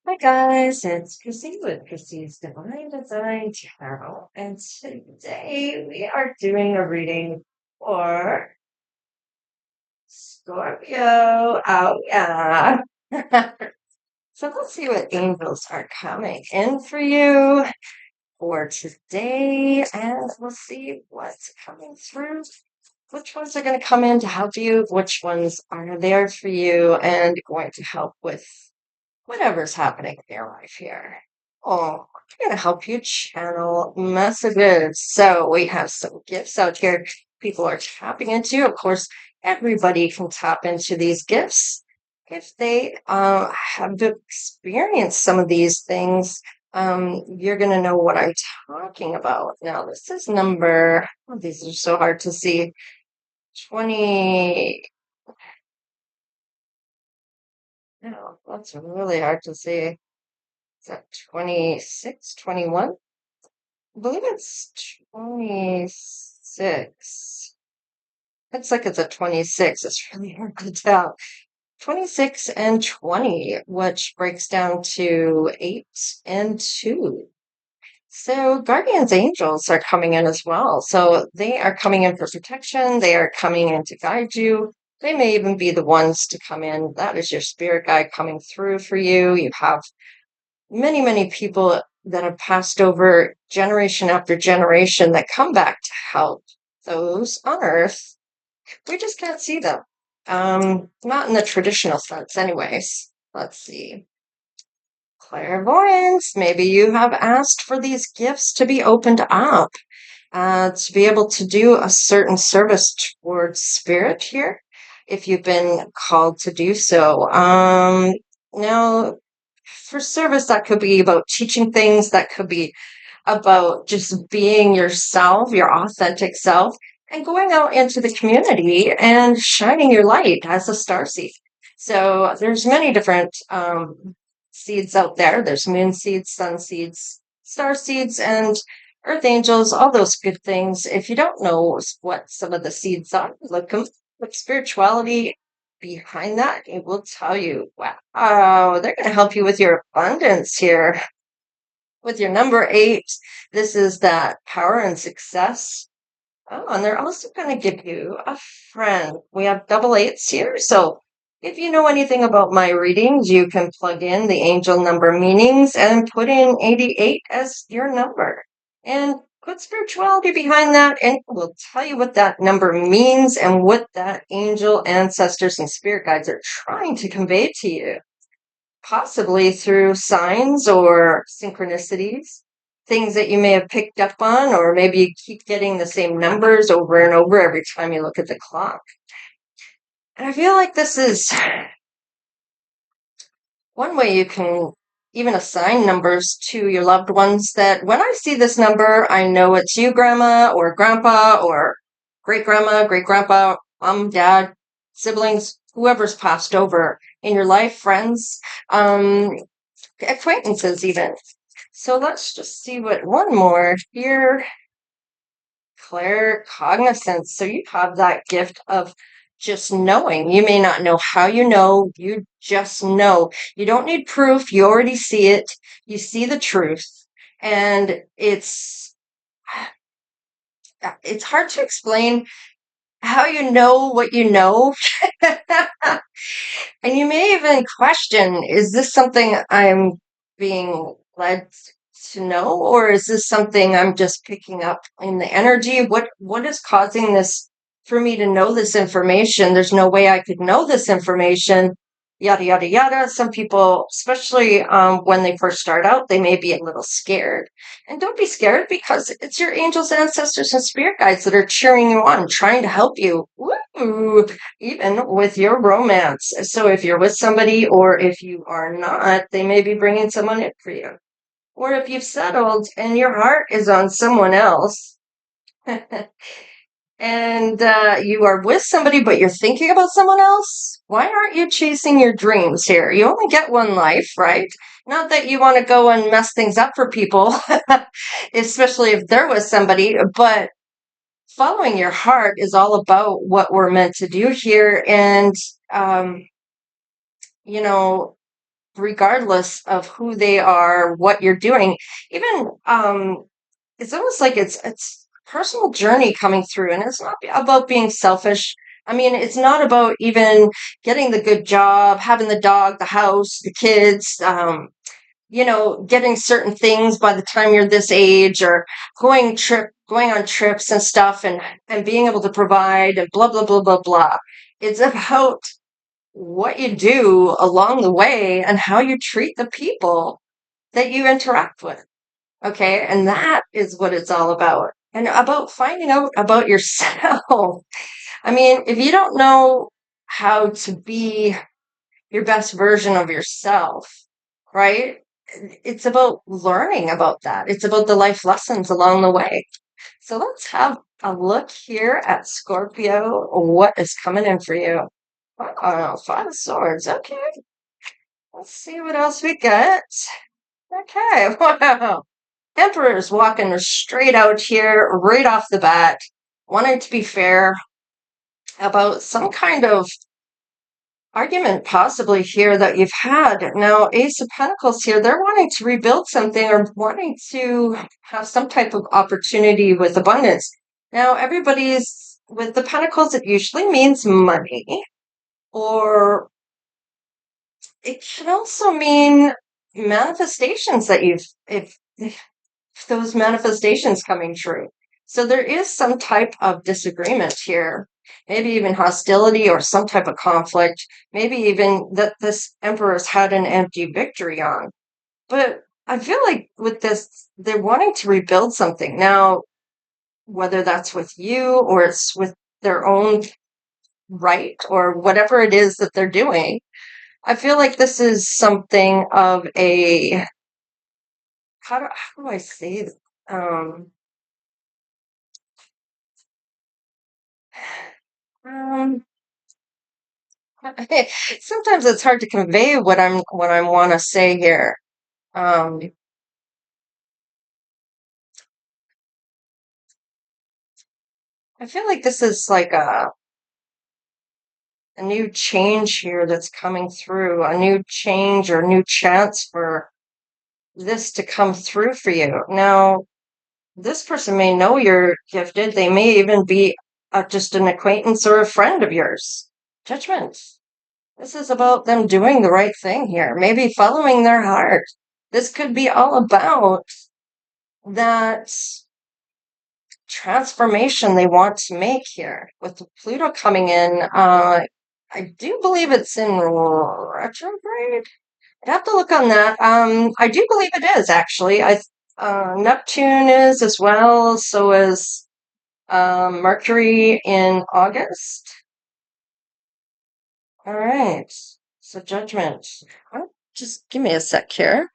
Hi guys, it's Chrissie with Christie's Divine Design Tarot, and today we are doing a reading for Scorpio. Oh yeah. So let's see what angels are coming in for you for today, and we'll see what's coming through. Which ones are going to come in to help you? Which ones are there for you and going to help with whatever's happening in your life here? Oh, I'm going to help you channel messages. So we have some gifts out here people are tapping into. Of course, everybody can tap into these gifts if they have experienced some of these things. You're going to know what I'm talking about. Now, this is number, oh, these are so hard to see. 20, no, that's really hard to see. Is that 26, 21? I believe it's 26. Looks like it's a 26. It's really hard to tell. 26 and 20, which breaks down to 8 and 2. So guardians angels are coming in as well. So they are coming in for protection. They are coming in to guide you. They may even be the ones to come in. That is your spirit guide coming through for you. You have many people that have passed over generation after generation that come back to help those on Earth. We just can't see them. Not in the traditional sense, anyways. Let's see. Clairvoyance. Maybe you have asked for these gifts to be opened up, to be able to do a certain service towards spirit here, if you've been called to do so. Now, for service, that could be about teaching things, that could be about just being yourself, your authentic self, and going out into the community and shining your light as a star seed. So there's many different seeds out there. There's moon seeds, sun seeds, star seeds, and earth angels, all those good things. If you don't know what some of the seeds are, look spirituality behind that. It will tell you, wow, they're going to help you with your abundance here. With your number 8, this is that power and success. Oh, and they're also going to give you a friend. We have double eights here. So if you know anything about my readings, you can plug in the angel number meanings and put in 88 as your number. And put spirituality behind that, and we'll tell you what that number means and what that angel, ancestors, and spirit guides are trying to convey to you, possibly through signs or synchronicities, things that you may have picked up on, or maybe you keep getting the same numbers over and over every time you look at the clock. And I feel like this is one way you can even assign numbers to your loved ones, that when I see this number, I know it's you, grandma or grandpa or great grandma, great grandpa, mom, dad, siblings, whoever's passed over in your life, friends, acquaintances even. So let's just see what one more here. Claircognizance. So you have that gift of just knowing. You may not know how you know, you just know. You don't need proof. You already see it. You see the truth. And it's hard to explain how you know what you know. And you may even question, is this something I'm being led to know, or is this something I'm just picking up in the energy? What is causing this for me to know this information? There's no way I could know this information. Yada yada yada. Some people, especially when they first start out, they may be a little scared. And don't be scared, because it's your angels, ancestors, and spirit guides that are cheering you on, trying to help you. Woo! Even with your romance. So if you're with somebody, or if you are not, they may be bringing someone in for you. Or if you've settled and your heart is on someone else, and you are with somebody, but you're thinking about someone else, why aren't you chasing your dreams here? You only get one life, right? Not that you want to go and mess things up for people, especially if they're with somebody, but following your heart is all about what we're meant to do here. And, you know, regardless of who they are, what you're doing. Even it's almost like it's a personal journey coming through, and it's not about being selfish. I mean, it's not about even getting the good job, having the dog, the house, the kids, getting certain things by the time you're this age, or going on trips and stuff, and being able to provide, and blah blah blah blah blah. It's about what you do along the way and how you treat the people that you interact with. Okay. And that is what it's all about. And about finding out about yourself. I mean, if you don't know how to be your best version of yourself, right? It's about learning about that. It's about the life lessons along the way. So let's have a look here at Scorpio. What is coming in for you? Oh, Five of Swords. Okay. Let's see what else we got. Okay. Wow. Emperor's walking straight out here, right off the bat, wanting to be fair about some kind of argument possibly here that you've had. Now, Ace of Pentacles here, they're wanting to rebuild something or wanting to have some type of opportunity with abundance. Now, everybody's with the Pentacles, it usually means money, or it can also mean manifestations that if those manifestations coming true. So there is some type of disagreement here, maybe even hostility or some type of conflict, maybe even that this emperor's had an empty victory on. But I feel like with this, they're wanting to rebuild something. Now, whether that's with you or it's with their own right or whatever it is that they're doing, I feel like this is something of a, how do I say this? Um, Sometimes it's hard to convey what I want to say here. Um, I feel like this is like a new change here that's coming through, a new change or new chance for this to come through for you. Now, this person may know you're gifted. They may even be just an acquaintance or a friend of yours. Judgment. This is about them doing the right thing here, maybe following their heart. This could be all about that transformation they want to make here. With Pluto coming in, I do believe it's in retrograde. I'd have to look on that. I do believe it is actually. Neptune is as well, so is Mercury in August. All right. So Judgment. Just give me a sec here.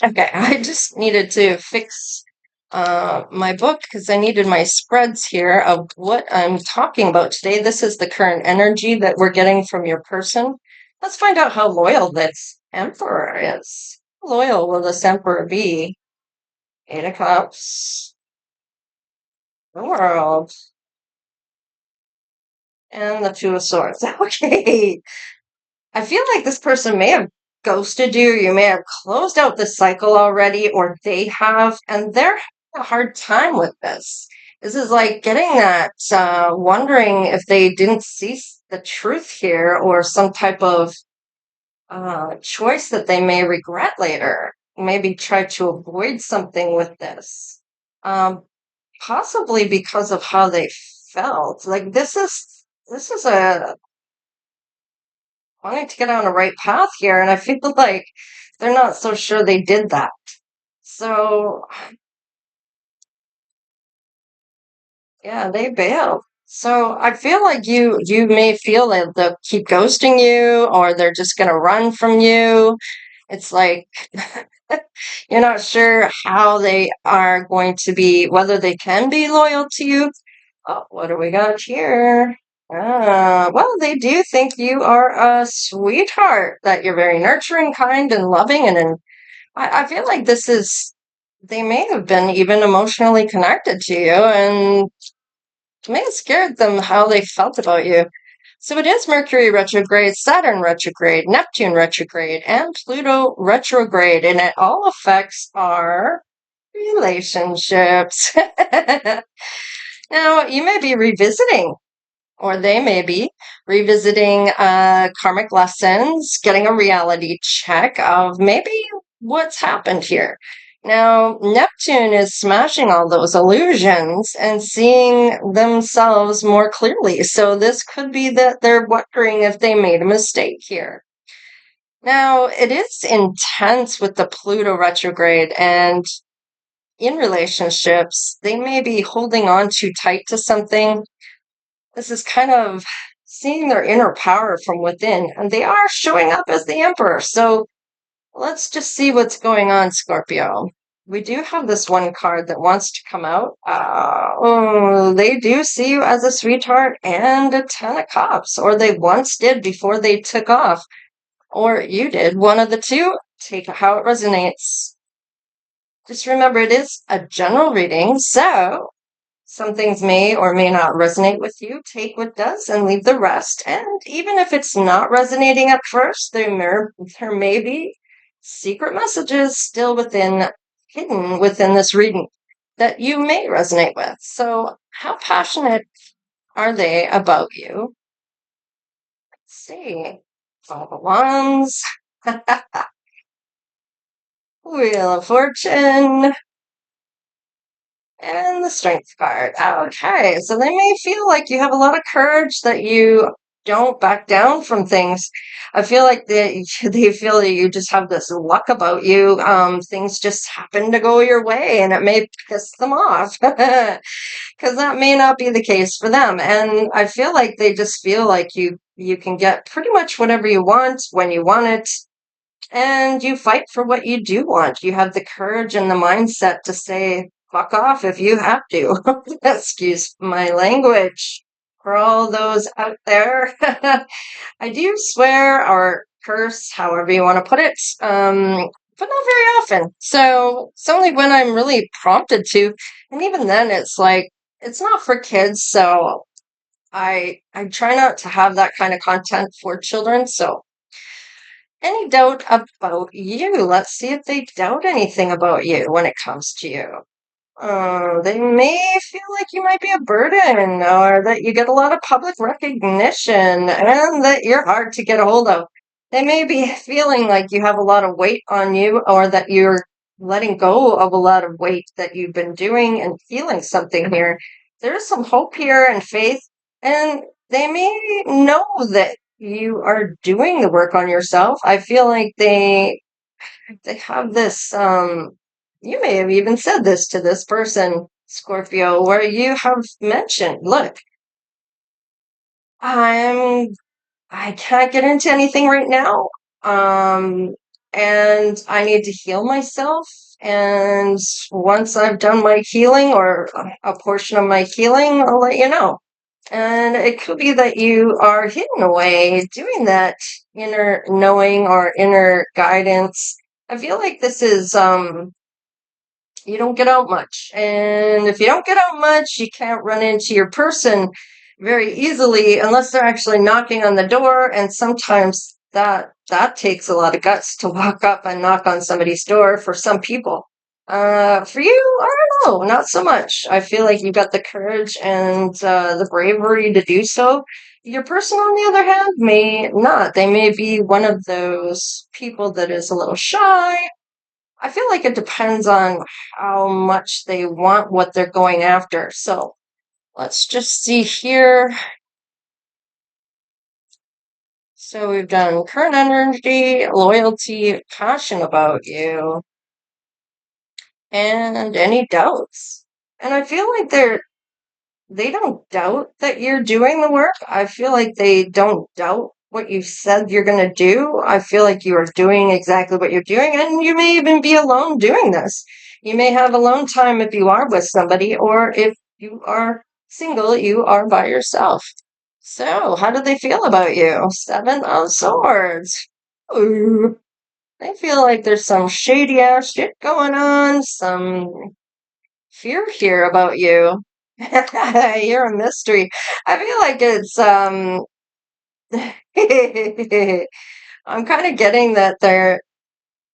Okay, I just needed to fix my book because I needed my spreads here of what I'm talking about today. This is the current energy that we're getting from your person. Let's find out how loyal this Emperor is. How loyal will this Emperor be? Eight of Cups, the World, and the Two of Swords. Okay. I feel like this person may have ghosted you. You may have closed out the cycle already, or they have, and they're having a hard time with this. This is like getting that, wondering if they didn't see the truth here, or some type of choice that they may regret later. Maybe try to avoid something with this. Possibly because of how they felt. Like this is a wanting to get on a right path here, and I feel like they're not so sure they did that. So, yeah, they bailed. So I feel like you may feel that they'll keep ghosting you, or they're just gonna run from you. It's like you're not sure how they are going to be, whether they can be loyal to you. Oh, what do we got here? Well, they do think you are a sweetheart, that you're very nurturing, kind, and loving. And I feel like they may have been even emotionally connected to you, and it may have scared them how they felt about you. So it is Mercury retrograde, Saturn retrograde, Neptune retrograde, and Pluto retrograde, and it all affects our relationships. Now, you may be revisiting, or they may be revisiting karmic lessons, getting a reality check of maybe what's happened here. Now, Neptune is smashing all those illusions and seeing themselves more clearly. So this could be that they're wondering if they made a mistake here. Now, it is intense with the Pluto retrograde, and in relationships, they may be holding on too tight to something. This is kind of seeing their inner power from within, and they are showing up as the Emperor. So let's just see what's going on, Scorpio. We do have this one card that wants to come out. They do see you as a sweetheart and a Ten of Cups, or they once did before they took off, or you did. One of the two. Take how it resonates. Just remember, it is a general reading, so some things may or may not resonate with you. Take what does and leave the rest. And even if it's not resonating at first, there may be secret messages still hidden within this reading that you may resonate with. So how passionate are they about you? Let's see. All the Wands. Wheel of Fortune. And the Strength card. Okay, so they may feel like you have a lot of courage, that you don't back down from things. I feel like they feel that you just have this luck about you. Things just happen to go your way, and it may piss them off because that may not be the case for them. And I feel like they just feel like you can get pretty much whatever you want when you want it. And you fight for what you do want. You have the courage and the mindset to say, fuck off if you have to. Excuse my language. For all those out there, I do swear or curse, however you want to put it, but not very often. So it's only when I'm really prompted to. And even then, it's like, it's not for kids. So I try not to have that kind of content for children. So any doubt about you? Let's see if they doubt anything about you when it comes to you. They may feel like you might be a burden, or that you get a lot of public recognition and that you're hard to get a hold of. They may be feeling like you have a lot of weight on you, or that you're letting go of a lot of weight that you've been doing and feeling something here. There's some hope here and faith, and they may know that you are doing the work on yourself. I feel like they have this you may have even said this to this person, Scorpio, where you have mentioned, look, I'm I can't get into anything right now. Um and I need to heal myself, and once I've done my healing, or a portion of my healing, I'll let you know. And it could be that you are hidden away doing that inner knowing or inner guidance. I feel like this is you don't get out much. And if you don't get out much, you can't run into your person very easily unless they're actually knocking on the door. And sometimes that takes a lot of guts to walk up and knock on somebody's door for some people. For you, I don't know, not so much. I feel like you've got the courage and the bravery to do so. Your person, on the other hand, may not. They may be one of those people that is a little shy. I feel like it depends on how much they want what they're going after. So let's just see here. So we've done current energy, loyalty, passion about you, and any doubts. And I feel like they don't doubt that you're doing the work. I feel like they don't doubt what you said you're going to do. I feel like you are doing exactly what you're doing, and you may even be alone doing this. You may have alone time if you are with somebody, or if you are single, you are by yourself. So, how do they feel about you? Seven of Swords. Ooh. They feel like there's some shady ass shit going on, some fear here about you. You're a mystery. I feel like it's I'm kind of getting that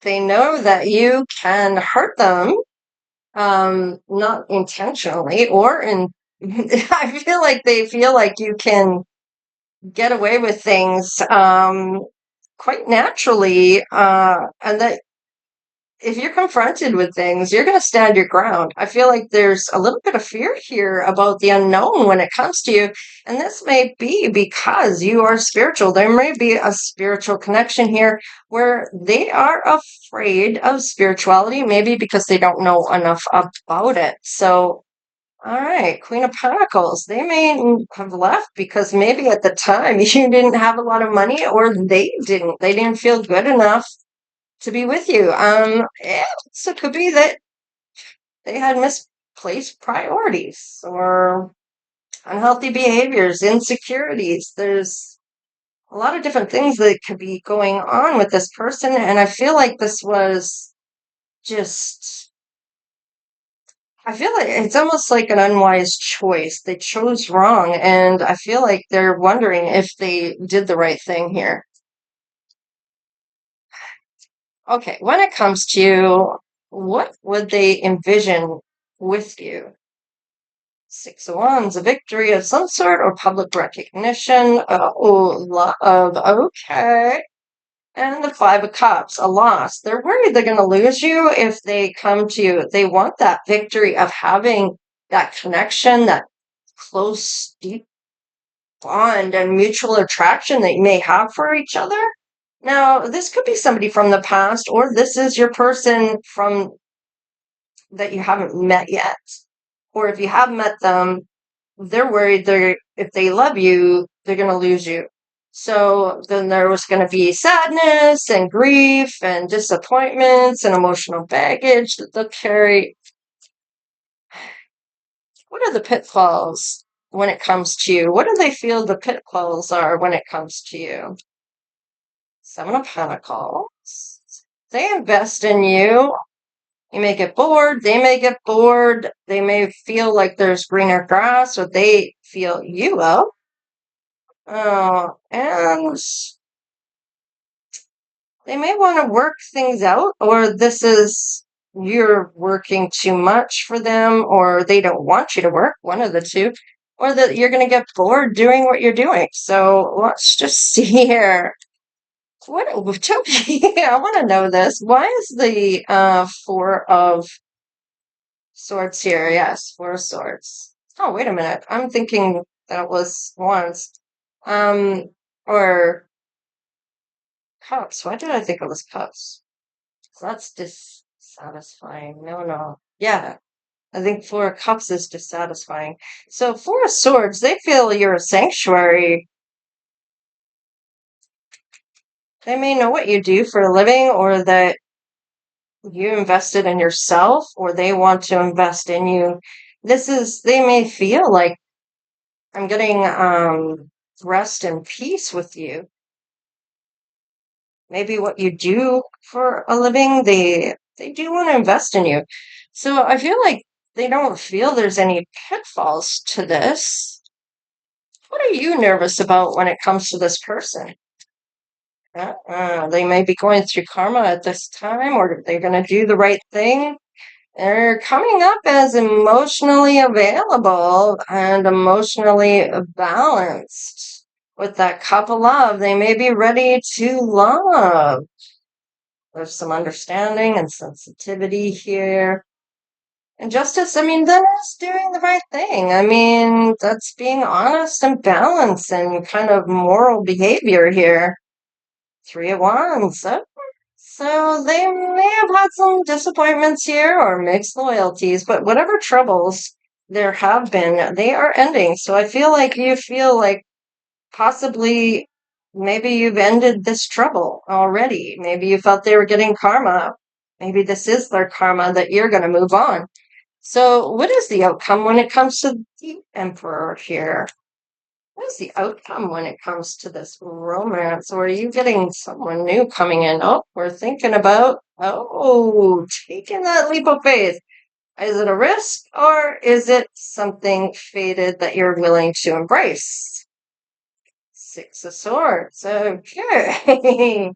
they know that you can hurt them, not intentionally or in. I feel like they feel like you can get away with things quite naturally, and that if you're confronted with things, you're going to stand your ground. I feel like there's a little bit of fear here about the unknown when it comes to you. And this may be because you are spiritual. There may be a spiritual connection here where they are afraid of spirituality, maybe because they don't know enough about it. So, all right, Queen of Pentacles. They may have left because maybe at the time you didn't have a lot of money or they didn't. They didn't feel good enough to be with you. Yeah, so it could be that they had misplaced priorities or unhealthy behaviors, insecurities. There's a lot of different things that could be going on with this person, and I feel like this was just. I feel like it's almost like an unwise choice. They chose wrong, and I feel like they're wondering if they did the right thing here. Okay, when it comes to you, what would they envision with you? Six of Wands, a victory of some sort or public recognition. Love, okay. And the Five of Cups, a loss. They're worried they're going to lose you if they come to you. They want that victory of having that connection, that close, deep bond and mutual attraction that you may have for each other. Now, this could be somebody from the past, or this is your person from that you haven't met yet. Or if you have met them, they're worried if they love you, they're going to lose you. So then there was going to be sadness and grief and disappointments and emotional baggage that they'll carry. What are the pitfalls when it comes to you? What do they feel the pitfalls are when it comes to you? Seven of Pentacles. They invest in you. You may get bored. They may get bored. They may feel like there's greener grass, or they feel you will. And they may want to work things out, or this is you're working too much for them, or they don't want you to work, one of the two, or that you're going to get bored doing what you're doing. So let's just see here. What, I want to know this. Why is the Four of Swords here? Yes, Four of Swords. Oh, wait a minute. I'm thinking that was Wands. Or Cups. Why did I think it was Cups? That's dissatisfying. No. Yeah, I think Four of Cups is dissatisfying. So Four of Swords, they feel you're a sanctuary. They may know what you do for a living, or that you invested in yourself, or they want to invest in you. They may feel like I'm getting rest and peace with you. Maybe what you do for a living, they do want to invest in you. So I feel like they don't feel there's any pitfalls to this. What are you nervous about when it comes to this person? They may be going through karma at this time, or they're going to do the right thing. They're coming up as emotionally available and emotionally balanced. With that cup of love, they may be ready to love. There's some understanding and sensitivity here. And justice, I mean, that's doing the right thing. I mean, that's being honest and balanced and kind of moral behavior here. Three of Wands. So they may have had some disappointments here or mixed loyalties, but whatever troubles there have been, they are ending. So I feel like you feel like possibly maybe you've ended this trouble already. Maybe you felt they were getting karma. Maybe this is their karma that you're going to move on. So what is the outcome when it comes to the Emperor here? What is the outcome when it comes to this romance? Or are you getting someone new coming in? Oh, we're thinking about, taking that leap of faith. Is it a risk, or is it something fated that you're willing to embrace? Six of Swords. Okay.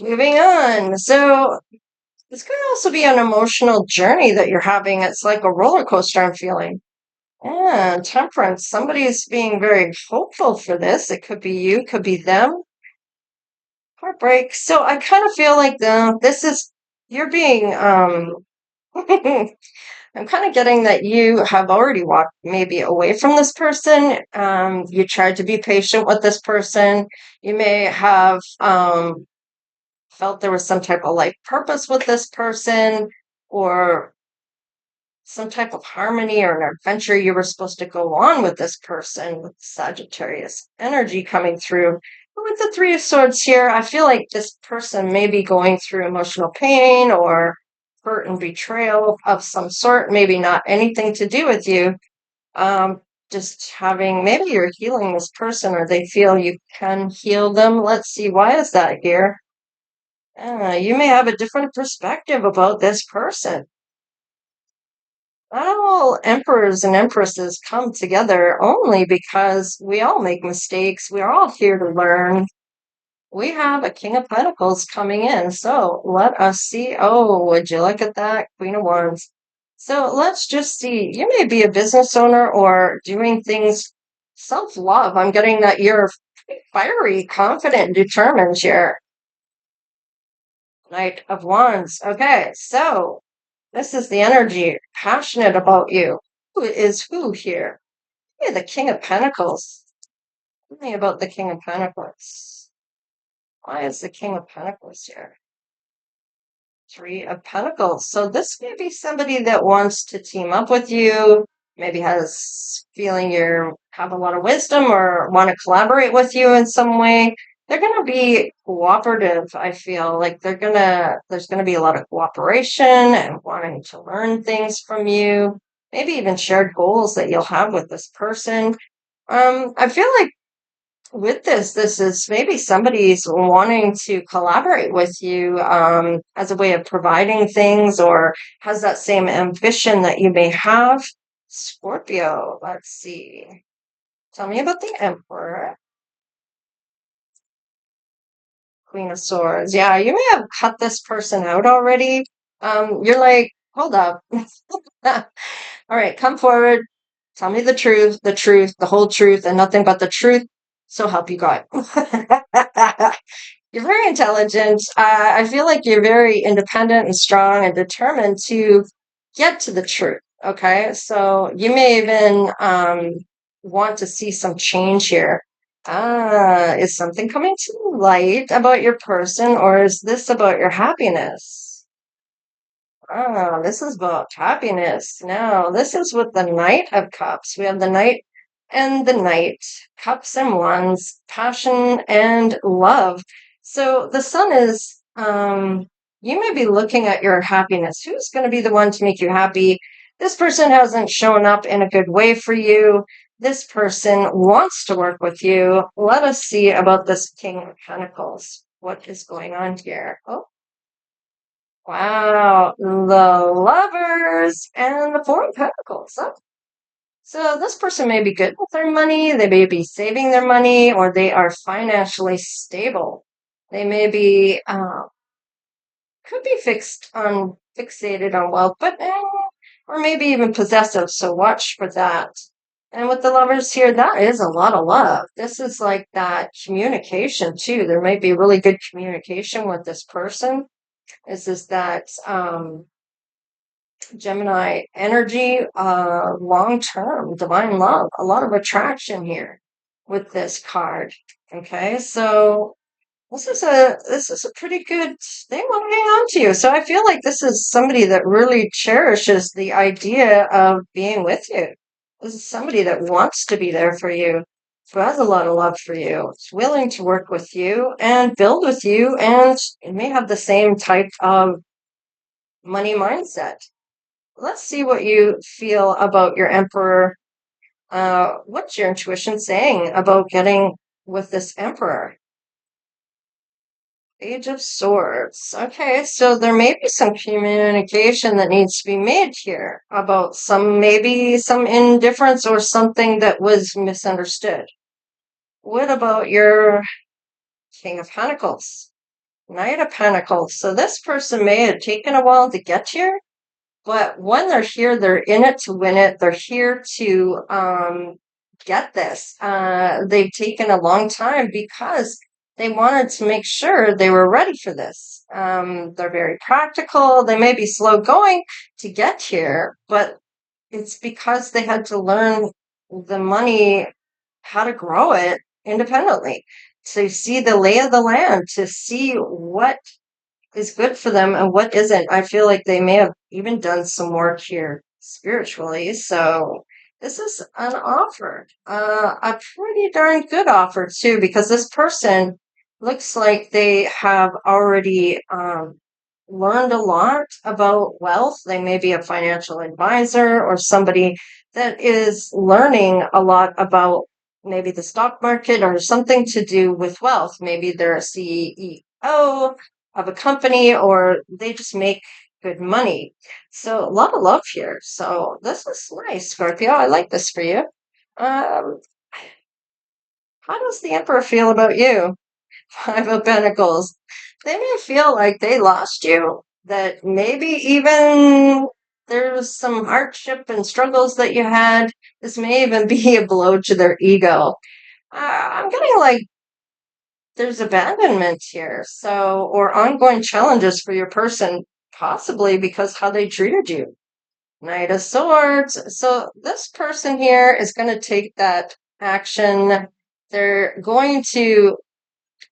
Moving on. So this could also be an emotional journey that you're having. It's like a roller coaster, I'm feeling. Yeah, Temperance. Somebody's being very hopeful for this. It could be you, could be them. Heartbreak. So I kind of feel like this is you're being I'm kind of getting that you have already walked maybe away from this person. You tried to be patient with this person. You may have felt there was some type of life purpose with this person, or some type of harmony or an adventure you were supposed to go on with this person, with Sagittarius energy coming through. But with the Three of Swords here, I feel like this person may be going through emotional pain or hurt and betrayal of some sort, maybe not anything to do with you. Just having, maybe you're healing this person or they feel you can heal them. Let's see, why is that here? You may have a different perspective about this person. Not all emperors and empresses come together only because we all make mistakes. We're all here to learn. We have a King of Pentacles coming in. So let us see. Oh, would you look at that? Queen of Wands. So let's just see. You may be a business owner or doing things self-love. I'm getting that you're fiery, confident, determined here. Knight of Wands. Okay, so this is the energy, passionate about you. Who is who here? Yeah, the King of Pentacles. Tell me about the King of Pentacles. Why is the King of Pentacles here? Three of Pentacles. So this may be somebody that wants to team up with you, maybe has feeling you have a lot of wisdom or want to collaborate with you in some way. They're going to be cooperative. I feel like there's going to be a lot of cooperation and wanting to learn things from you, maybe even shared goals that you'll have with this person. I feel like with this is maybe somebody's wanting to collaborate with you as a way of providing things or has that same ambition that you may have. Scorpio, let's see. Tell me about the Emperor. Queen of Swords. Yeah, you may have cut this person out already. You're like, hold up. All right, come forward. Tell me the truth, the whole truth, and nothing but the truth. So help you God. You're very intelligent. I feel like you're very independent and strong and determined to get to the truth. Okay, so you may even want to see some change here. Is something coming to light about your person, or is this about your happiness? This is about happiness. Now, this is with the Knight of Cups. We have the Knight and the Knight, Cups and Wands, passion and love. So the Sun is, you may be looking at your happiness. Who's going to be the one to make you happy? This person hasn't shown up in a good way for you. This person wants to work with you. Let us see about this King of Pentacles. What is going on here? Oh, wow, the Lovers and the Four of Pentacles. Oh. So this person may be good with their money, they may be saving their money, or they are financially stable. They may be, could be fixated on wealth, but, or maybe even possessive, so watch for that. And with the Lovers here, that is a lot of love. This is like that communication too. There may be really good communication with this person. This is that, Gemini energy, long-term, divine love, a lot of attraction here with this card. Okay, so this is a pretty good they want to hang on to you. So I feel like this is somebody that really cherishes the idea of being with you. This is somebody that wants to be there for you, who has a lot of love for you, is willing to work with you and build with you, and it may have the same type of money mindset. Let's see what you feel about your Emperor. What's your intuition saying about getting with this Emperor? Page of Swords. Okay, so there may be some communication that needs to be made here about maybe some indifference or something that was misunderstood. What about your King of Pentacles? Knight of Pentacles. So this person may have taken a while to get here, but when they're here, they're in it to win it. They're here to get this. They've taken a long time because they wanted to make sure they were ready for this. They're very practical. They may be slow going to get here, but it's because they had to learn the money, how to grow it independently, to see the lay of the land, to see what is good for them and what isn't. I feel like they may have even done some work here spiritually. So this is an offer, a pretty darn good offer too, because this person looks like they have already learned a lot about wealth. They may be a financial advisor or somebody that is learning a lot about maybe the stock market or something to do with wealth. Maybe they're a CEO of a company or they just make good money. So a lot of love here. So this is nice, Scorpio. I like this for you. Um, how does the Emperor feel about you? Five of Pentacles. They may feel like they lost you, that maybe even there's some hardship and struggles that you had. This may even be a blow to their ego. I'm getting like there's abandonment here, so, or ongoing challenges for your person, possibly because how they treated you. Knight of Swords. So this person here is going to take that action. They're going to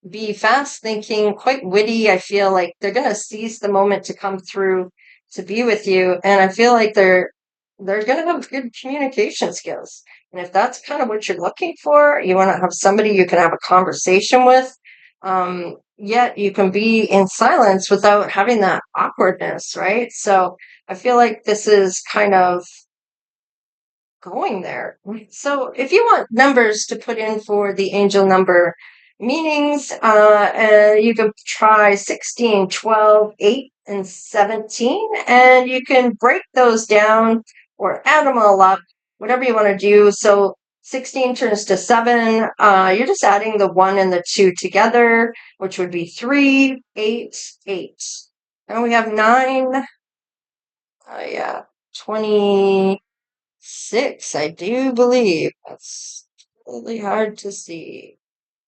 be fast thinking, quite witty. I feel like they're going to seize the moment to come through to be with you. And I feel like they're going to have good communication skills. And if that's kind of what you're looking for, you want to have somebody you can have a conversation with, yet you can be in silence without having that awkwardness, right? So I feel like this is kind of going there. So if you want numbers to put in for the angel number meanings, you can try 16, 12, 8, and 17, and you can break those down or add them all up, whatever you want to do. So 16 turns to 7. You're just adding the 1 and the 2 together, which would be 3, 8, 8. And we have 9, yeah, 20. 6, I do believe. That's really hard to see.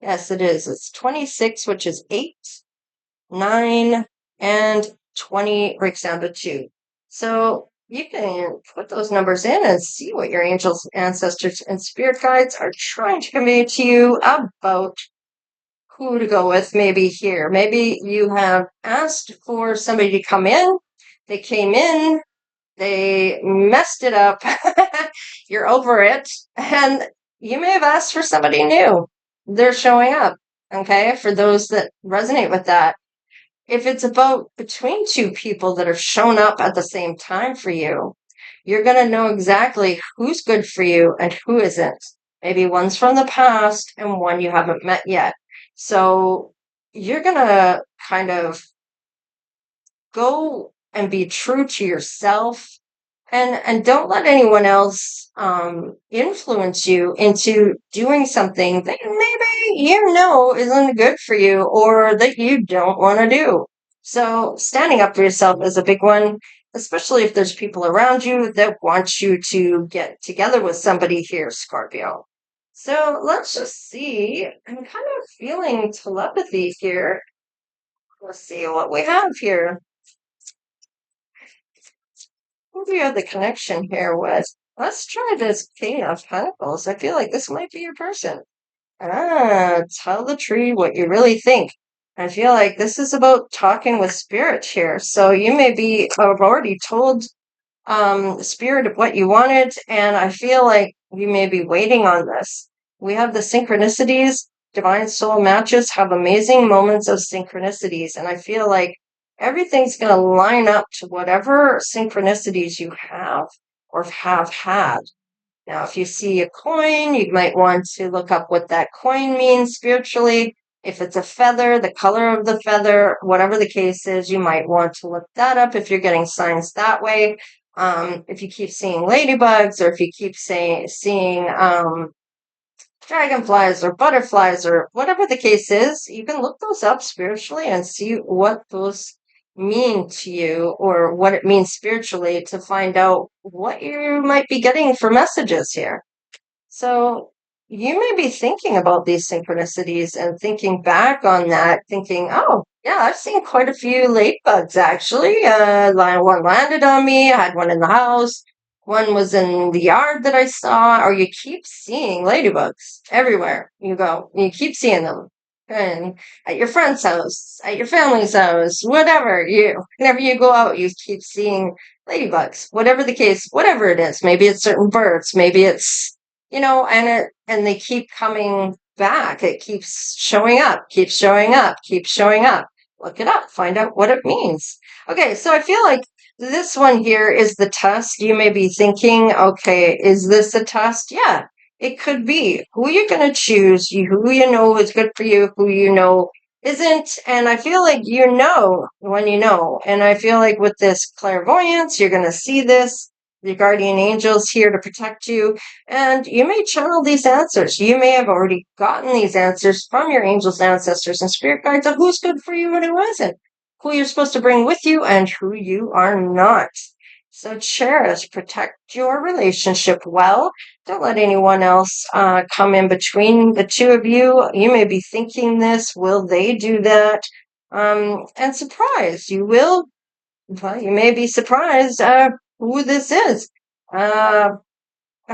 Yes, it is. It's 26, which is 8, 9, and 20 breaks down to 2. So you can put those numbers in and see what your angels, ancestors, and spirit guides are trying to convey to you about who to go with maybe here. Maybe you have asked for somebody to come in. They came in, they messed it up. You're over it. And you may have asked for somebody new. They're showing up. Okay. For those that resonate with that. If it's about between two people that have shown up at the same time for you, you're going to know exactly who's good for you and who isn't. Maybe one's from the past and one you haven't met yet. So you're going to kind of go and be true to yourself and don't let anyone else influence you into doing something that maybe you know isn't good for you or that you don't want to do. So standing up for yourself is a big one, especially if there's people around you that want you to get together with somebody here, Scorpio. So let's just see. I'm kind of feeling telepathy here. Let's see what we have here. Who do you have the connection here with? Let's try this King of Pentacles. I feel like this might be your person. Tell the tree what you really think. I feel like this is about talking with spirit here. So you may be have already told spirit of what you wanted, and I feel like you may be waiting on this. We have the synchronicities. Divine soul matches have amazing moments of synchronicities, and I feel like everything's going to line up to whatever synchronicities you have or have had. Now, if you see a coin, you might want to look up what that coin means spiritually. If it's a feather, the color of the feather, whatever the case is, you might want to look that up if you're getting signs that way. If you keep seeing ladybugs or if you keep seeing dragonflies or butterflies or whatever the case is, you can look those up spiritually and see what those mean to you or what it means spiritually to find out what you might be getting for messages here. So you may be thinking about these synchronicities and thinking back on that, thinking, oh, yeah, I've seen quite a few ladybugs actually. One landed on me, I had one in the house, one was in the yard that I saw, or you keep seeing ladybugs everywhere you go. You keep seeing them. And at your friend's house, at your family's house, whenever you go out, you keep seeing ladybugs, whatever the case, whatever it is. Maybe it's certain birds, maybe it's and they keep coming back. It keeps showing up, keeps showing up, keeps showing up. Look it up, find out what it means. Okay, so I feel like this one here is the test. You may be thinking, okay, is this a test? Yeah, it could be. Who you're going to choose, who you know is good for you, who you know isn't. And I feel like you know when you know. And I feel like with this clairvoyance, you're going to see this. Your guardian angels here to protect you, and you may channel these answers. You may have already gotten these answers from your angels, ancestors, and spirit guides of who's good for you and who isn't, who you're supposed to bring with you and who you are not. So cherish, protect your relationship well. Don't let anyone else come in between the two of you. You may be thinking this. Will they do that? And surprise, you may be surprised who this is. I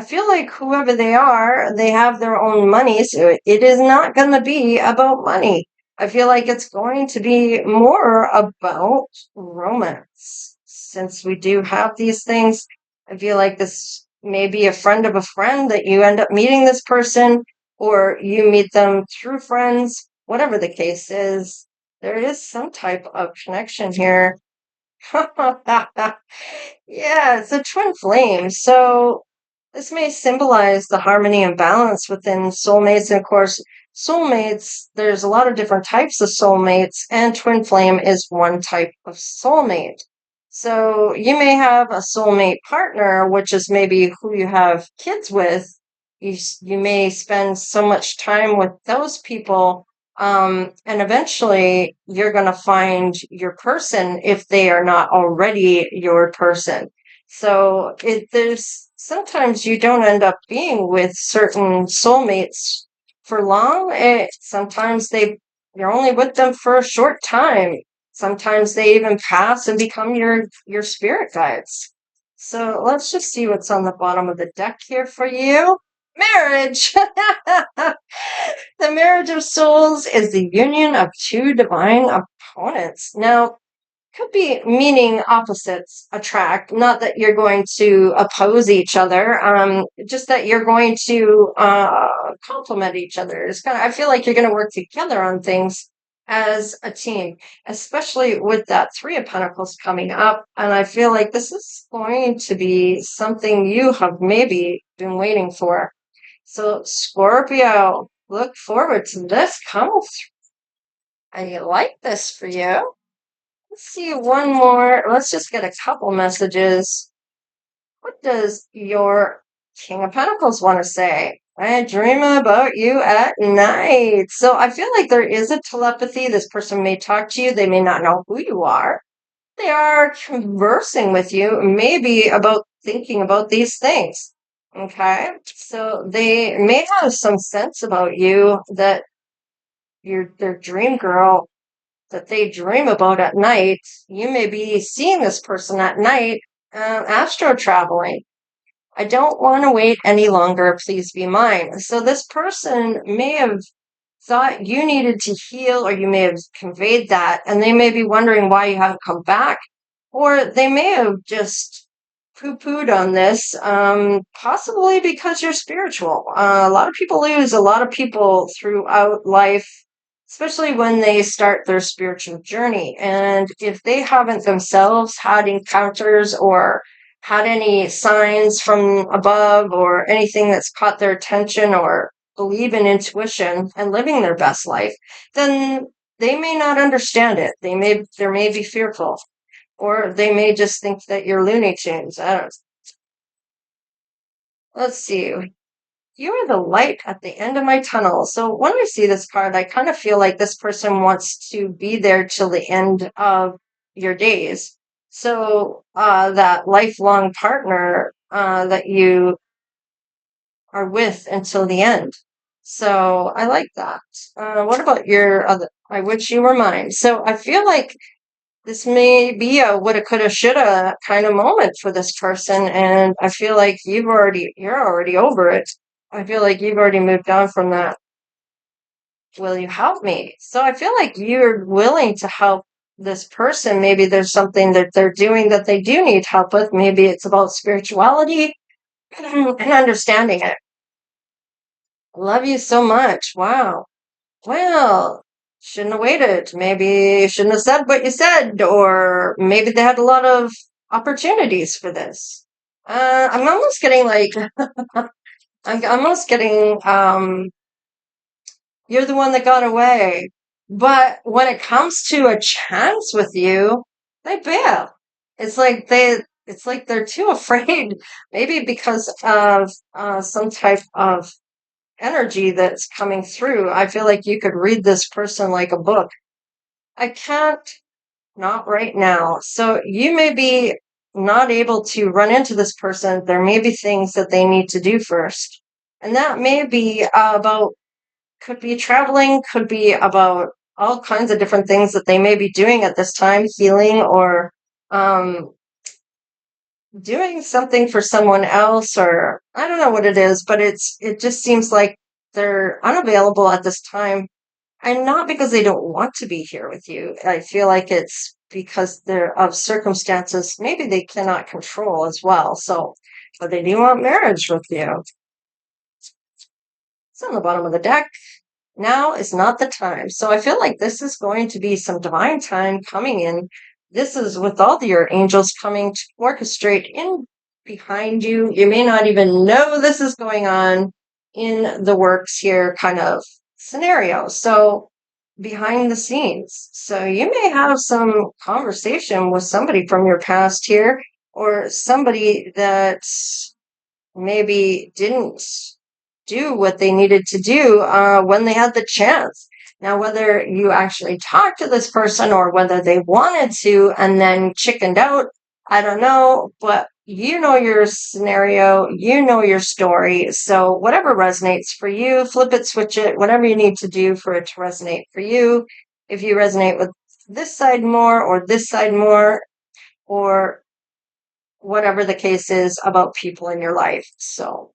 feel like whoever they are, they have their own money, so it is not going to be about money. I feel like it's going to be more about romance. Since we do have these things, I feel like this may be a friend of a friend that you end up meeting this person, or you meet them through friends, whatever the case is. There is some type of connection here. Yeah, it's a twin flame. So this may symbolize the harmony and balance within soulmates. And of course, soulmates, there's a lot of different types of soulmates, and twin flame is one type of soulmate. So you may have a soulmate partner, which is maybe who you have kids with. You may spend so much time with those people, and eventually you're going to find your person if they are not already your person. So there's sometimes you don't end up being with certain soulmates for long. Sometimes you're only with them for a short time. Sometimes they even pass and become your spirit guides. So let's just see what's on the bottom of the deck here for you. Marriage. The marriage of souls is the union of two divine opponents. Now, could be meaning opposites attract, not that you're going to oppose each other, just that you're going to complement each other. I feel like you're going to work together on things as a team, especially with that Three of Pentacles coming up. And I feel like this is going to be something you have maybe been waiting for. So Scorpio, look forward to this coming through. I like this for you. Let's see one more. Let's just get a couple messages. What does your King of Pentacles want to say? I dream about you at night. So I feel like there is a telepathy. This person may talk to you. They may not know who you are. They are conversing with you, maybe about thinking about these things. Okay. So they may have some sense about you that you're their dream girl that they dream about at night. You may be seeing this person at night, astro traveling. I don't want to wait any longer. Please be mine. So this person may have thought you needed to heal, or you may have conveyed that, and they may be wondering why you haven't come back, or they may have just poo-pooed on this, possibly because you're spiritual. A lot of people lose a lot of people throughout life, especially when they start their spiritual journey. And if they haven't themselves had encounters or had any signs from above or anything that's caught their attention or believe in intuition and living their best life, then they may not understand it. They may be fearful, or they may just think that you're Looney Tunes. I don't know. Let's see. you are the light at the end of my tunnel. So when I see this card, I kind of feel like this person wants to be there till the end of your days. So that lifelong partner that you are with until the end. So I like that. What about your other? I wish you were mine. So I feel like this may be a woulda, coulda, shoulda kind of moment for this person, and I feel like you're already over it. I feel like you've already moved on from that. Will you help me? So I feel like you're willing to help this person. Maybe there's something that they're doing that they do need help with. Maybe it's about spirituality and understanding it. Love you so much. Wow. Well, shouldn't have waited. Maybe you shouldn't have said what you said, or maybe they had a lot of opportunities for this. I'm almost getting like, I'm almost getting, you're the one that got away. But when it comes to a chance with you, they bail. It's like it's like they're too afraid, maybe because of some type of energy that's coming through. I feel like you could read this person like a book. I can't, not right now. So you may be not able to run into this person. There may be things that they need to do first. And that may be about, could be traveling, could be about all kinds of different things that they may be doing at this time, healing or um, doing something for someone else, or I don't know what it is, but it just seems like they're unavailable at this time, and not because they don't want to be here with you. I feel like it's because they're of circumstances maybe they cannot control as well. So, but they do want marriage with you. It's on the bottom of the deck. Now is not the time. So I feel like this is going to be some divine time coming in. This is with all your angels coming to orchestrate in behind you. You may not even know this is going on in the works here kind of scenario. So behind the scenes. So you may have some conversation with somebody from your past here, or somebody that maybe didn't do what they needed to do when they had the chance. Now, whether you actually talked to this person or whether they wanted to and then chickened out, I don't know, but you know your scenario, you know your story. So whatever resonates for you, flip it, switch it, whatever you need to do for it to resonate for you. If you resonate with this side more or this side more, or whatever the case is about people in your life. So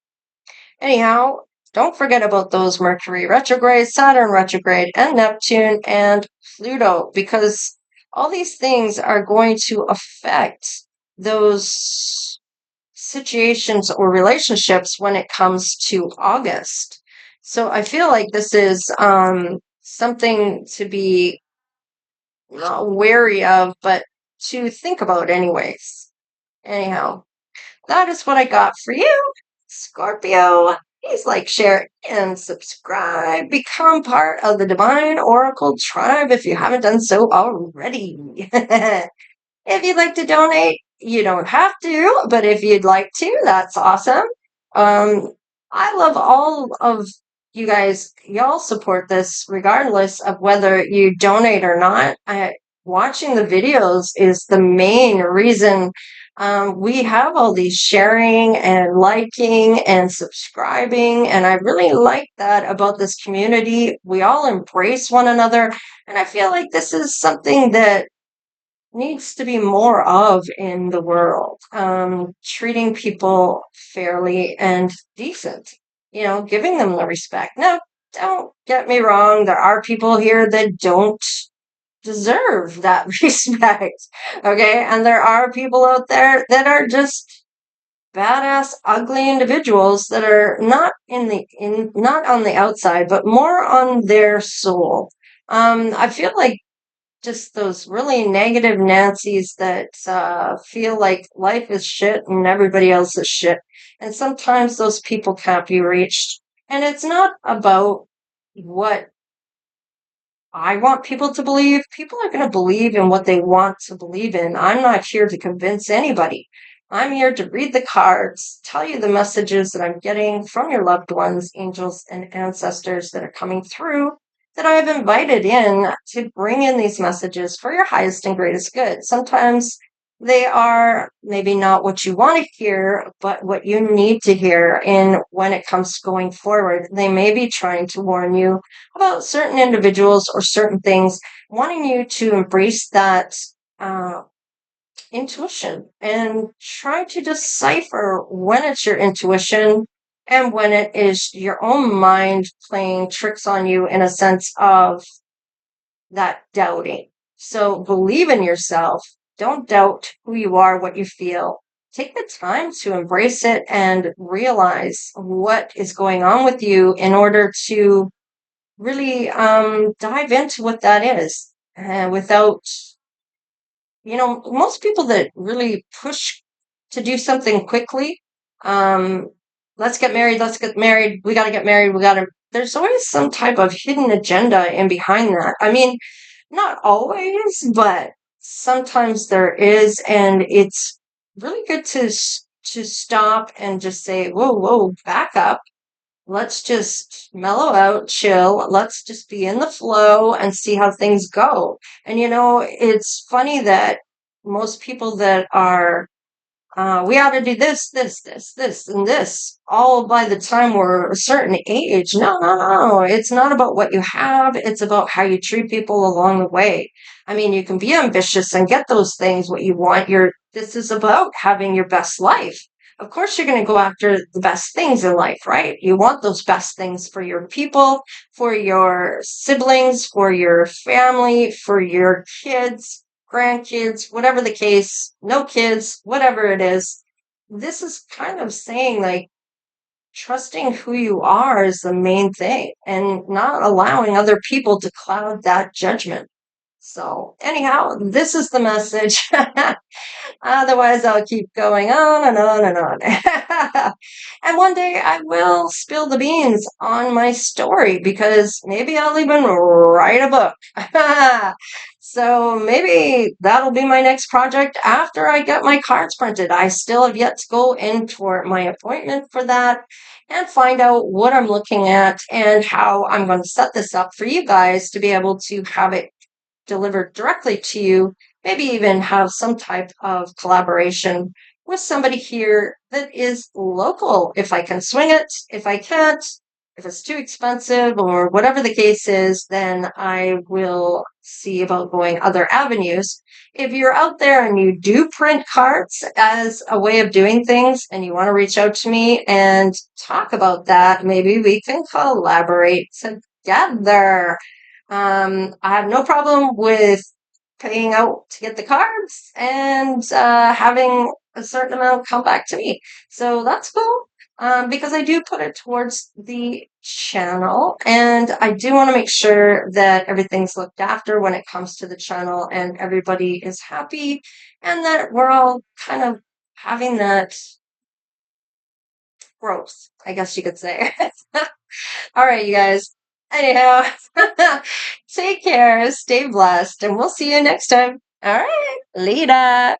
anyhow, don't forget about those Mercury retrograde, Saturn retrograde, and Neptune and Pluto, because all these things are going to affect those situations or relationships when it comes to August. So I feel like this is something to be not wary of, but to think about anyways. Anyhow, that is what I got for you, Scorpio. Please like, share, and subscribe. Become part of the Divine Oracle tribe if you haven't done so already. If you'd like to donate, you don't have to, but if you'd like to, that's awesome. I love all of you guys. Y'all support this regardless of whether you donate or not. Watching the videos is the main reason we have all these sharing and liking and subscribing, and I really like that about this community. We all embrace one another, and I feel like this is something that needs to be more of in the world. Treating people fairly and decent, giving them the respect. Now, don't get me wrong, there are people here that don't deserve that respect. Okay. And there are people out there that are just badass, ugly individuals that are not not on the outside, but more on their soul. I feel like just those really negative Nancy's that feel like life is shit and everybody else is shit. And sometimes those people can't be reached. And it's not about what I want people to believe. People are going to believe in what they want to believe in. I'm not here to convince anybody. I'm here to read the cards, tell you the messages that I'm getting from your loved ones, angels, and ancestors that are coming through, that I've invited in to bring in these messages for your highest and greatest good. Sometimes they are maybe not what you want to hear, but what you need to hear. And when it comes to going forward, they may be trying to warn you about certain individuals or certain things, wanting you to embrace that uh, intuition and try to decipher when it's your intuition and when it is your own mind playing tricks on you in a sense of that doubting. So believe in yourself. Don't doubt who you are, what you feel. Take the time to embrace it and realize what is going on with you in order to really dive into what that is without most people that really push to do something quickly, um, let's get married, we got to get married, there's always some type of hidden agenda in behind that. I mean, not always, but sometimes there is, and it's really good to stop and just say, whoa, back up. Let's just mellow out, chill. Let's just be in the flow and see how things go. And it's funny that most people that are, we ought to do this, and this, all by the time we're a certain age. No, no, no. It's not about what you have. It's about how you treat people along the way. I mean, you can be ambitious and get those things, what you want. This is about having your best life. Of course, you're going to go after the best things in life, right? You want those best things for your people, for your siblings, for your family, for your kids, grandkids, whatever the case, no kids, whatever it is. This is kind of saying like trusting who you are is the main thing and not allowing other people to cloud that judgment. So, anyhow, this is the message. Otherwise, I'll keep going on and on and on. And one day I will spill the beans on my story because maybe I'll even write a book. So maybe that'll be my next project after I get my cards printed. I still have yet to go in for my appointment for that and find out what I'm looking at and how I'm going to set this up for you guys to be able to have it delivered directly to you, maybe even have some type of collaboration with somebody here that is local. If I can swing it, if I can't, if it's too expensive or whatever the case is, then I will see about going other avenues. If you're out there and you do print cards as a way of doing things and you want to reach out to me and talk about that, maybe we can collaborate together. I have no problem with paying out to get the cards and having a certain amount come back to me. So that's cool because I do put it towards the channel and I do want to make sure that everything's looked after when it comes to the channel and everybody is happy and that we're all kind of having that growth, I guess you could say. All right, you guys. Anyhow, take care, stay blessed, and we'll see you next time. All right, later.